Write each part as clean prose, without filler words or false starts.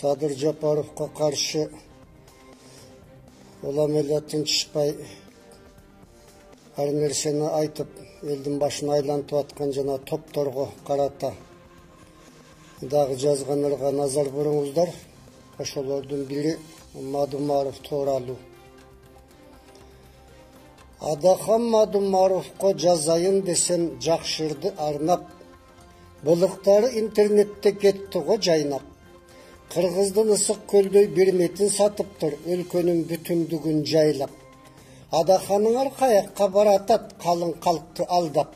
Sadır Japarov'ga karşı olam ele tınçışpay her nerseni aytıp elдің başına aylantıp atkan jana topторго karata dagы жазганlarga назар буруңуздар. Ошолордун бири Мадумаров тууралуу. Адахан Мадумаровго жазайын десем жакшырды арнап, былыктары интернетте кетти го жайнап. Кыргыздын ысык көлдөй бир метин сатыптыр, өлкөнүн бүтүндүгүн жайлап. Адаханыңар каякка баратат, калың калкты алдап.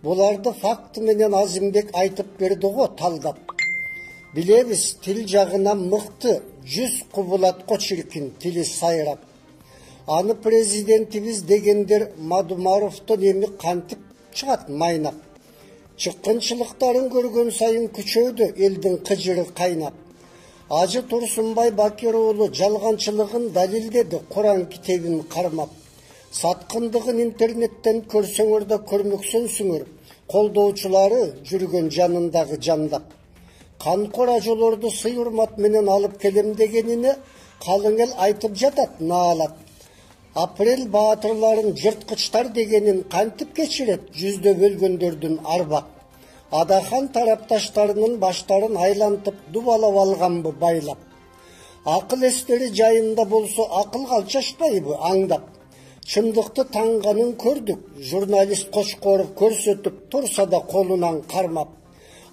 Буларды факты менен Азимбек айтып берди го талдап. Билебиз, тил жагынан мыкты, 100 кубулатко чиркин, тили сайрап. Аны президентибиз дегендер Мадумаровдон эми кантип чыгат майнап. Чыккынчылыктарын көргөн сайын күчөдү, элдин кыжыры кайнап. Ажы Турсунбай Бакир уулу жалганчылыгын далилдеди, Куран китебин кармап. Саткындыгын интернеттен көрсөңөр да көрмөксөнсүңөр, колдоочулары жүргөн жанындагы жандап. Канкор ажолорду сый урмат менен алып келем дегенине калың эл айтып жатат, наалат. Апрель баатырларын жырткычтар дегенин кантип кечирет, жүздө өлгөндөрдүн арбак. Адахан тарапташтарынын баштарын айлантып дубалап алганбы байлап. Акыл эстери жайында болсо акыл калчашпайбы аңдап. Чындыкты таңганын көрдүк, журналист Кошкоров көрсөтүп турса да колунан кармап.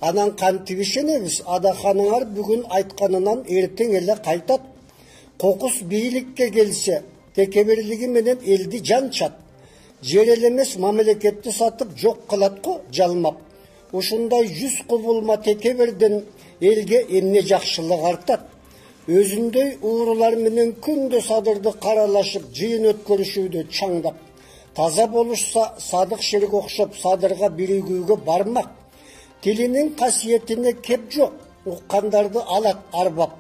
Анан кантип ишенебиз, Адаханыңар бүгүн айтканынан эртең эле кайтат. Кокус бийликке келсе, текеберлиги менен элди жанчат. Жер элемес мамлекетти сатып жок кылат го жалмап. Ушундай 100 кубулма текеберден элге эмне жакшылык артат. Өзүндөй уурулар менен күндө Садырды каралашып, жыйын өткөрүшүүдө чаңдап. Таза болушса Садык Шерик окшоп Садырга биригүүгө бармак. Тилинин касиетине кеп жок, уккандарды алат арбап.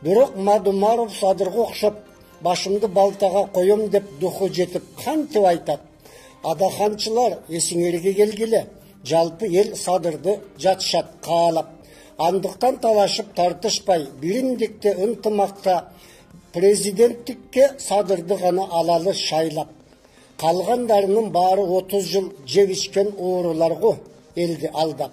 Бирок Мадумаров Садырга окшоп башымды балтага коем деп духу жетип кантип айтат. Адаханчылар эсиңерге келгиле, жалпы эл Садырды жатышат каалап. Андыктан талашып тартышпай, биримдикте ынтымакта президенттикке Садырды гана алалы шайлап. Калгандарынын баары 30 жыл жеп ичкен уурулар го элди алдап.